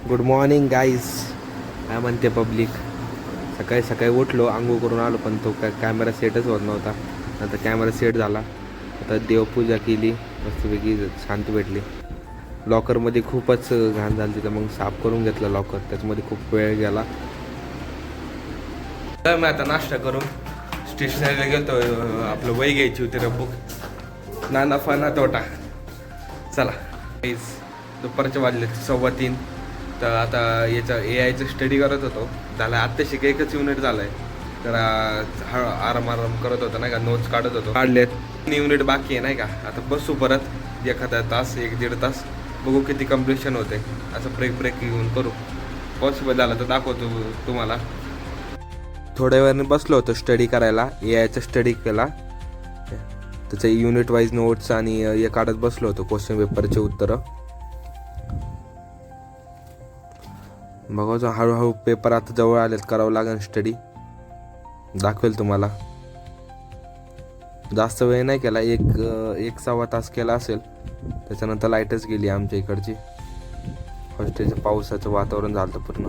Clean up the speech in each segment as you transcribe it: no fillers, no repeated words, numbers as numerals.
Good morning guys. काय म्हणते public? सकाळी सकाळी उठलो, आंघोळ करून आलो, पण तो कॅमेरा सेटच होत नव्हता. नंतर कॅमेरा सेट झाला. आता देवपूजा केली, मस्तपैकी शांती भेटली. लॉकरमध्ये खूपच घाण झाली, तर मग साफ करून घेतलं लॉकर. त्याच्यामध्ये खूप वेळ गेला. तर मी आता नाश्ता करून स्टेशनरीला गेलो. आपलं वही घ्यायची होती, रबुक ना नफा ना तोटा. चला दुपारच्या वाजले 3:15. तर आता याचा AIचं स्टडी करत होतो. झालं आत्ता एकच युनिट झालं आहे. तर आराम करत होतो नाही का, नोट्स काढत होतो. काढलेत 3 युनिट बाकी आहे नाही का. आता बसू परत एखादा तास, 1-1.5 तास, बघू किती कम्प्लिशन होते. असं ब्रेक घेऊन करू. पॉसिबल झालं तर दाखवतो तुम्हाला. थोड्या वेळाने बसलो होतो स्टडी करायला. AIचा स्टडी केला, त्याचे युनिट वाईज नोट्स आणि हे काढत बसलो होतो, क्वेश्चन पेपरचे उत्तरं. बघा हळूहळू पेपर आता जवळ आलेत, करावं लागेल स्टडी. दाखवेल तुम्हाला. जास्त वेळ नाही केला, एक सव्वा तास केला असेल. त्याच्यानंतर लाईटच गेली आमच्या इकडची. हॉस्टेलचं पावसाचं वातावरण झालं पूर्ण.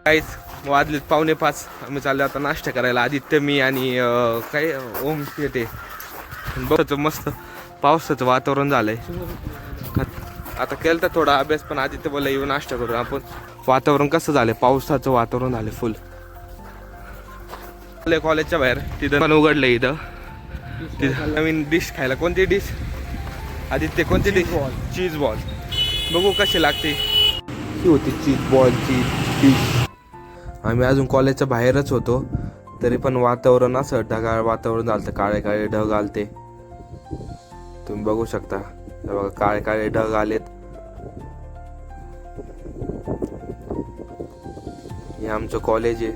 काहीच वाजलेत 4:45. आम्ही चाललो आता नाश्ता करायला. आदित्य, मी आणि काय ओम येते. बघतो मस्त पावसाचं वातावरण झालंय. आता केलं तर थोडा अभ्यास, पण आदित्य बोला येऊन नाश्ता करू आपण. वातावरण कसं झालंय, पावसाचं वातावरण झालंय फुल. कॉलेजच्या बाहेर तिथं पण उघडलंय. तिथं नवीन डिश खायला. कोणती डिश आदित्य? कोणती डिश? Cheese ball. बघू कशी लागते. ही होती चीज बॉलची डिश. आम्ही अजून कॉलेजच्या बाहेरच होतो, तरी पण वातावरण असं ढगाळ वातावरण झालं. काळे काळे ढग आलते, तुम्ही बघू शकता. बघा काळे काळे ढग आलेत. हे आमचं कॉलेज आहे,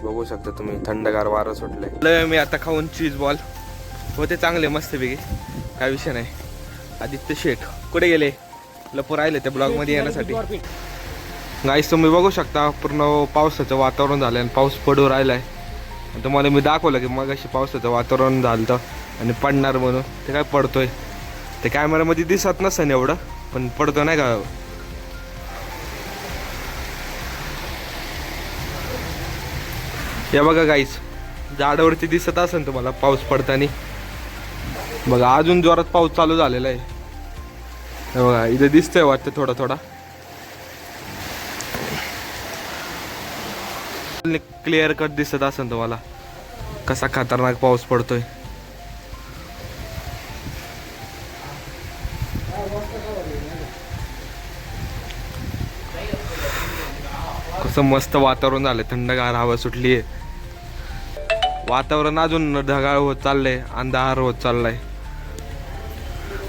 बघू शकता तुम्ही. थंडगार वारं सुटलंय. मी आता खाऊन चीज बॉल होते चांगले मस्तपैकी, काय विषय नाही. आदित्य शेठ कुठे गेले? लपूर राहिले त्या ब्लॉग मध्ये येण्यासाठी. गाईस तुम्ही बघू शकता, पूर्ण पावसाचं वातावरण झालंय आणि पाऊस पडू राहिलाय. तुम्हाला मी दाखवलं की मग अशी पावसाचं वातावरण झालं आणि पडणार म्हणून. ते काय पडतोय ते कॅमेरामध्ये दिसत नसेल एवढं, पण पडतो नाही का. या बघा गाईस, झाडावरती दिसत असेल तुम्हाला पाऊस पडताना. बघा अजून जोरात पाऊस चालू झालेला आहे. बघा इथे दिसतंय वाटतं थोडा थोडा. क्लिअर कट दिसत असेल तुम्हाला कसा खतरनाक पाऊस पडतोय. कसं मस्त वातावरण झालंय, थंडगार हवा सुटली आहे. वातावरण अजून ढगाळ होत चाललंय, अंधार होत चाललाय.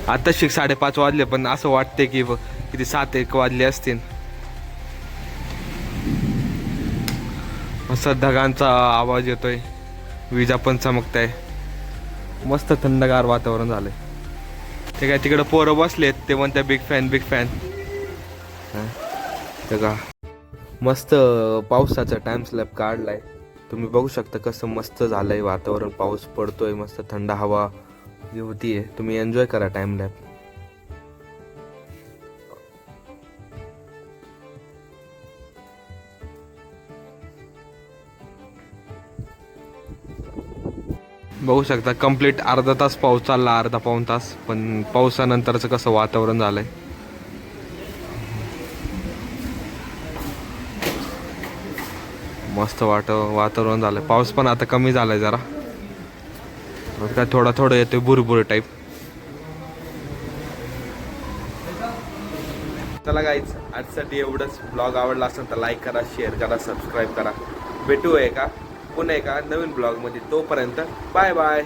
आता 5:30 वाजले, पण असं वाटतंय की किती 7-1 वाजले असतील. मस्त ढगांचा आवाज येतोय, विजा पण चमकताय. मस्त थंडगार वातावरण झालंय. ते काय तिकडे पोरं बसलेत, ते म्हणतात बिग फॅन बिग फॅन. ते का मस्त पावसाचा टाइम स्लॅप काढलाय. तुम्ही बघू शकता कसं मस्त झालंय वातावरण. पाऊस पडतोय, मस्त थंड हवा जी होतीये. तुम्ही एन्जॉय करा टाइम लॅप. बघू शकता कंप्लीट अर्धा तास पाऊस चालला, अर्धा पाऊण तास. पण पावसानंतरचं कसं वातावरण झालंय. मस्त वातावरण झालंय. पाऊस पण आता कमी झालाय जरा, काय थोडा थोडा येतोय भुरभुर टाईप. चला गाईज, आजसाठी एवढंच. ब्लॉग आवडला असेल तर लाईक करा, शेअर करा, सबस्क्राईब करा. भेटू आहे का पुन्हा एका नवीन ब्लॉगमध्ये. तोपर्यंत बाय बाय.